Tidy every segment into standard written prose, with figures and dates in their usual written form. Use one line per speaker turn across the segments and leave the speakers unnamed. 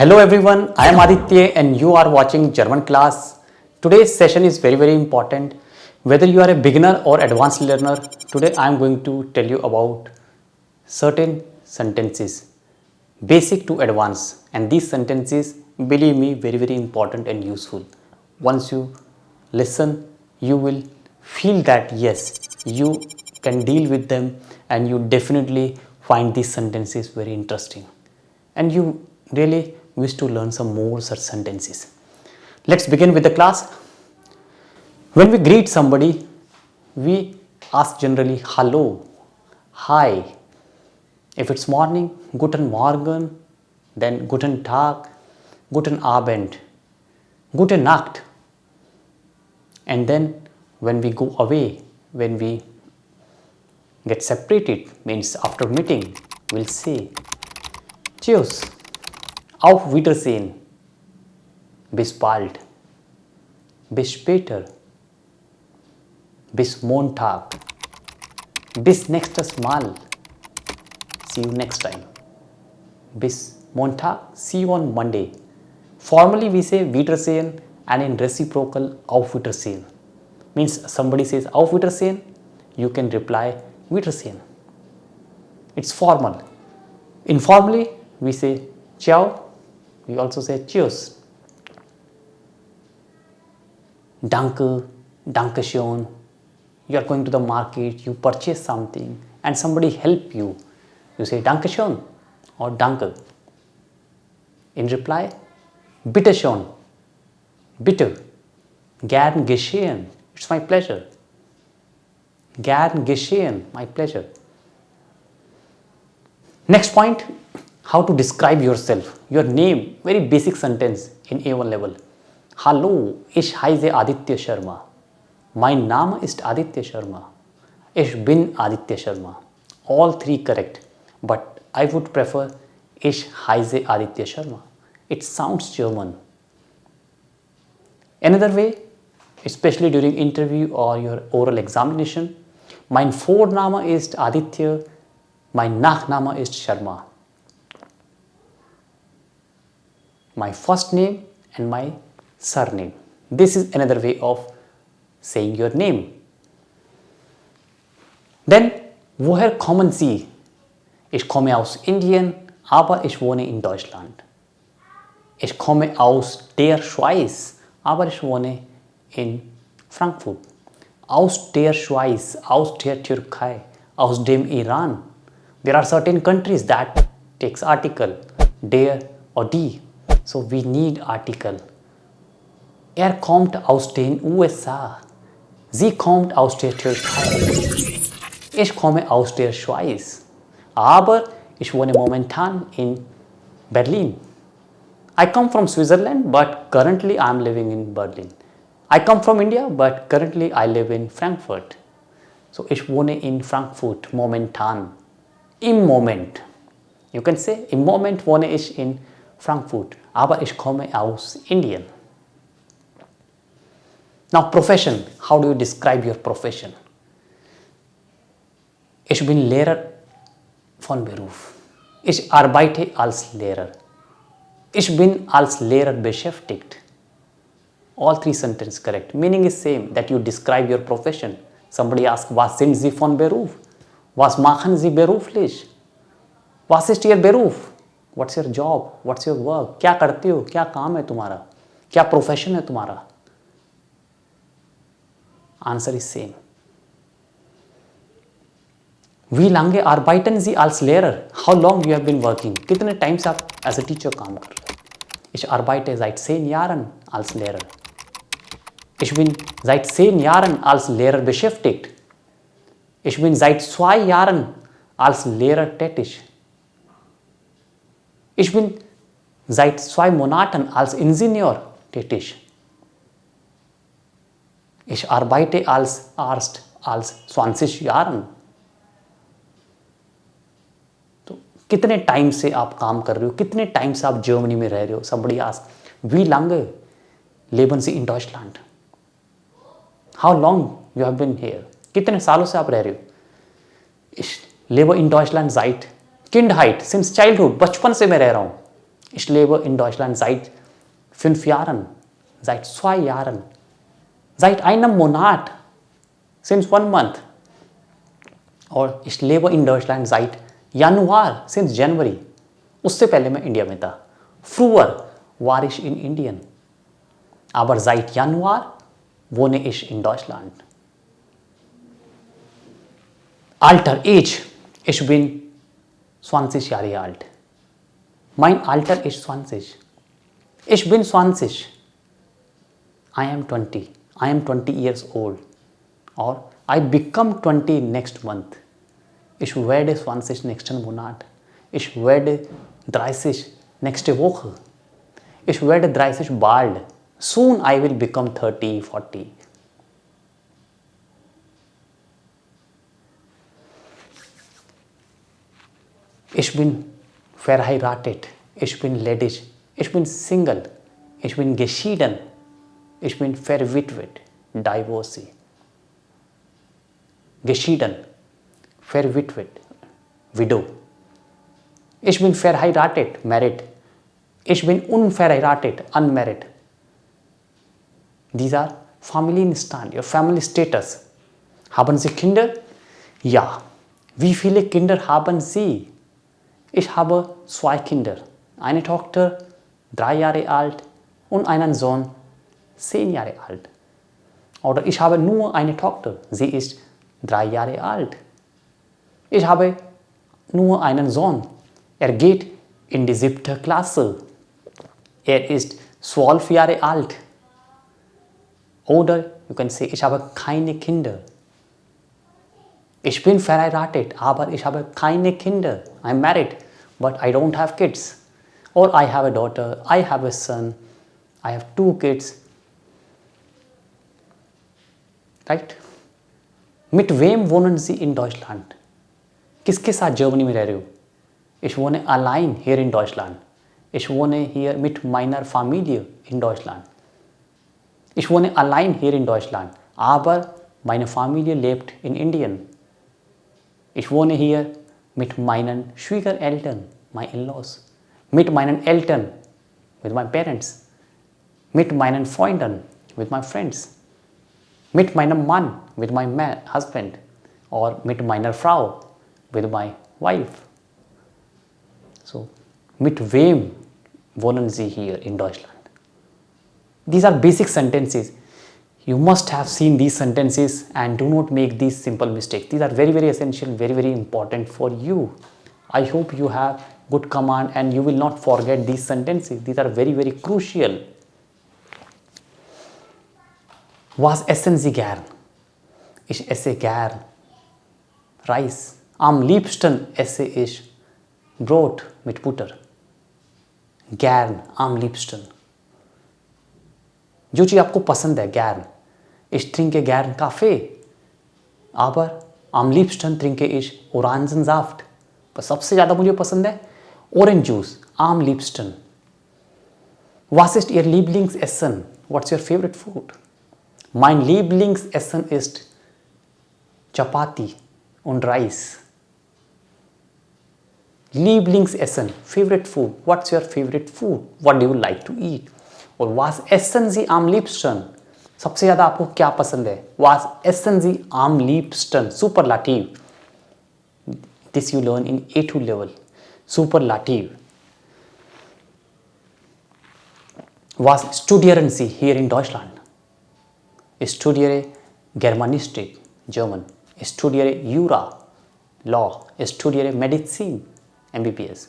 Hello everyone, I am Aditya and you are watching German class. Today's session is very important. Whether you are a beginner or advanced learner, today I am going to tell you about certain sentences, basic to advanced, and these sentences, believe me, very important and useful. Once you listen, you will feel that yes, you can deal with them and you definitely find these sentences very interesting and you really wish to learn some more such sentences. Let's begin with the class. When we greet somebody, we ask generally hello, hi. If it's morning, guten Morgen, then guten Tag, guten Abend, gute Nacht. And then when we go away, when we get separated, means after meeting, we'll say Tschüss, auf Wiedersehen, bis bald, bis später, bis Montag, bis nächstes Mal, see you next time, bis Montag, see you on Monday. Formally we say Wiedersehen and in reciprocal auf Wiedersehen. Means somebody says auf Wiedersehen, you can reply Wiedersehen. It's formal. Informally we say ciao, we also say tschüss. Danke, Dankeschön. You are going to the market, you purchase something and somebody help you. You say Dankeschön or Danke. In reply, Bitteschön, bitte, gern geschehen, it's my pleasure. Gern geschehen, my pleasure. Next point, how to describe yourself. Your name, very basic sentence in A1 level. Hallo, ich heiße Aditya Sharma. Mein Name ist Aditya Sharma. Ich bin Aditya Sharma. All three correct, but I would prefer ich heiße Aditya Sharma. It sounds German. Another way, especially during interview or your oral examination, mein Vorname ist Aditya, mein Nachname ist Sharma. My first name and my surname. This is another way of saying your name. Then, woher kommen Sie? Ich komme aus Indien, aber ich wohne in Deutschland. Ich komme aus der Schweiz, aber ich wohne in Frankfurt. Aus der Schweiz, aus der Türkei, aus dem Iran. There are certain countries that takes article, der or die. So we need article. Kommt aus den USA. Sie kommt aus der Türkei. Ich komme aus der Schweiz. Aber ich wohne momentan in Berlin. I come from Switzerland, but currently I am living in Berlin. I come from India, but currently I live in Frankfurt. So ich wohne in Frankfurt momentan. Im Moment. You can say, im Moment wohne ich in Frankfurt, aber ich komme aus Indien. Now profession, how do you describe your profession? Ich bin Lehrer von Beruf. Ich arbeite als Lehrer. Ich bin als Lehrer beschäftigt. All three sentences correct. Meaning is same, that you describe your profession. Somebody asks, was sind Sie von Beruf? Was machen Sie beruflich? Was ist Ihr Beruf? What's your job? What's your work? क्या करते हो? क्या काम है तुम्हारा? क्या profession है तुम्हारा? Answer is same. Wie lange arbeiten Sie als Lehrer? How long you have been working? कितने टाइम से आप as a teacher काम कर रहे हो? Ich arbeite seit 10 Jahren als Lehrer. Ich bin seit 10 Jahren als Lehrer beschäftigt. Ich bin seit 2 Jahren als Lehrer tätig. Ich bin seit 2 Monaten als Ingenieur tätig. Ich arbeite als Arzt als 20 Jahren. तो कितने time से आप काम कर रहे हो? कितने time से आप जर्मनी में रह रहे हो? Somebody asks, wie lange leben Sie in Deutschland? How long you have been here? कितने सालों से आप रह रहे हो? Ich lebe in Deutschland seit Kindheit, since childhood, बचपन से मैं रह रहा हूँ. Ich lebe in Deutschland seit 5 Jahren, seit 2 Jahren, seit einem Monat, since 1 month. और ich lebe in Deutschland seit Januar, since January. उससे पहले मैं इंडिया में था. Früher war ich in Indien. Aber seit Januar wohne ich in Deutschland. Alter, Age. Ich bin 20 Jahre alt. Mein Alter ist 20. Ich bin 20. I am 20. I am 20 years old. Or I become 20 next month. Ich werde 20 nächsten Monat. Ich werde 30 nächste Woche. Ich werde 30 bald. Soon I will become 30, 40. Ich bin verheiratet. Ich bin ledig. Ich bin Single. Ich bin geschieden. Ich bin verwitwet. Divorcee. Geschieden. Verwitwet. Widow. Ich bin verheiratet. Married. Ich bin unverheiratet. Unmarried. These are Familienstand, your family status. Haben Sie Kinder? Ja. Wie viele Kinder haben Sie? Ich habe 2 Kinder. Eine Tochter, 3 Jahre alt und einen Sohn, 10 Jahre alt. Oder ich habe nur eine Tochter. Sie ist 3 Jahre alt. Ich habe nur einen Sohn. Er geht in die 7. Klasse. Er ist 12 Jahre alt. Oder you can say, ich habe keine Kinder. Ich bin verheiratet, aber ich habe keine Kinder. I'm married, but I don't have kids. Or I have a daughter, I have a son, I have 2 kids. Right? Mit wem wohnen Sie in Deutschland? किसके साथ Germany में रह रहे हो? Ich wohne allein hier in Deutschland. Ich wohne hier mit meiner Familie in Deutschland. Ich wohne allein hier in Deutschland, aber meine Familie lebt in Indien. Ich wohne hier mit meinen Schwiegereltern, my in-laws, mit meinen Eltern, with my parents, mit meinen Freunden, with my friends, mit meinem Mann, with my husband, or mit meiner Frau, with my wife. So, mit wem wohnen Sie hier in Deutschland? These are basic sentences. You must have seen these sentences and do not make these simple mistakes. These are very, very essential, very, very important for you. I hope you have good command and you will not forget these sentences. These are very, very crucial. Was essen Sie gern? Ich esse gern Reis. Am liebsten esse ich Brot mit Butter. Gern, am liebsten. जो चीज़ आपको पसंद है, gern. Ich trinke gern Kaffee. Aber am liebsten trinke ich Orangensaft. पर सबसे ज़्यादा मुझे पसंद है Orange Juice. Am liebsten. Was ist Ihr Lieblingsessen? What's your favorite food? Mein Lieblingsessen ist Chapati und Reis. Lieblingsessen, favorite food. What's your favorite food? What do you like to eat? और was essen Sie am liebsten? सबसे ज़्यादा आपको क्या पसंद है? Was essen Sie am liebsten? Superlative. This you learn in A2 level. Superlative. Was studieren Sie hier in Deutschland? Ich studiere Germanistik, German. Ich studiere Jura, Law. Ich studiere Medizin, MBBS.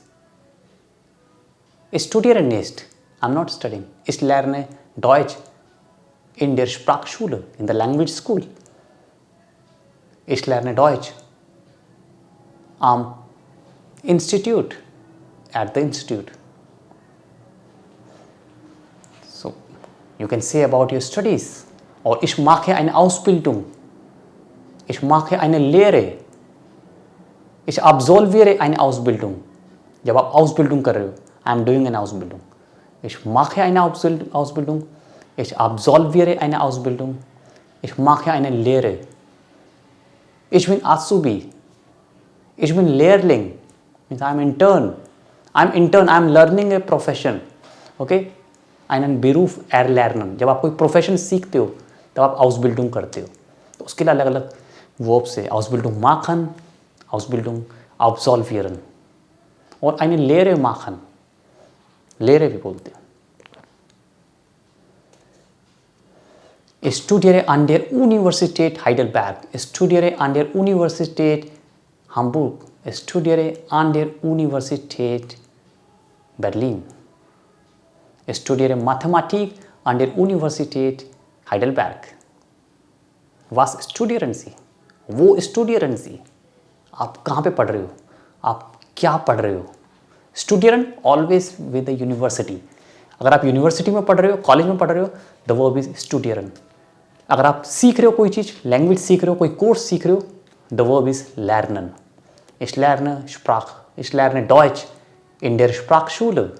Ich studiere nicht. I'm not studying. Ich lerne Deutsch in der Sprachschule, in the language school. Ich lerne Deutsch am Institute, at the institute. So, you can say about your studies. Or ich mache eine Ausbildung. Ich mache eine Lehre. Ich absolviere eine Ausbildung. जब आप Ausbildung कर रहे हो, I am doing eine Ausbildung. Ich mache eine Ausbildung. Ich absolviere eine Ausbildung. Ich mache eine Lehre. Ich bin Azubi. Ich bin Lehrling. Means I am intern. I'm intern, I'm learning a profession. Okay? einen Beruf erlernen. जब आप कोई profession सीखते हो तब आप Ausbildung करते हो. तो उसके लिए अलग अलग वर्ब्स है. Ausbildung machen, Ausbildung absolvieren. और eine Lehre machen. Lehre भी बोलते हैं. Studiere an der Universität Heidelberg. Studiere an der Universität Hamburg. Studiere an der Universität Berlin. Studiere Mathematik an der Universität Heidelberg. Was studieren Sie? वो studieren Sie? आप कहाँ पे पढ़ रहे हो? आप क्या पढ़ रहे हो? Studieren always with the university. अगर आप यूनिवर्सिटी में पढ़ रहे हो, कॉलेज में पढ़ रहे हो, the verb is studieren. अगर आप सीख रहे हो कोई चीज़, लैंग्वेज सीख रहे हो, कोई कोर्स सीख रहे हो, the verb is lernen. Ich lerne Sprache. Ich lerne Deutsch in der Sprachschule.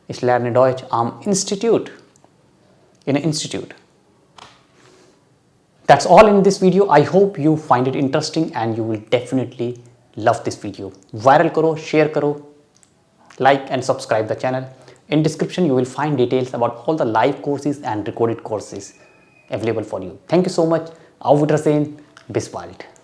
Ich lerne Deutsch am Institute. In an institute. That's all in this video. I hope you find it interesting and you will definitely love this video. Viral karo, share karo, like and subscribe the channel. In description you will find details about all the live courses and recorded courses available for you. Thank you so much. Auf Wiedersehen. Bis bald.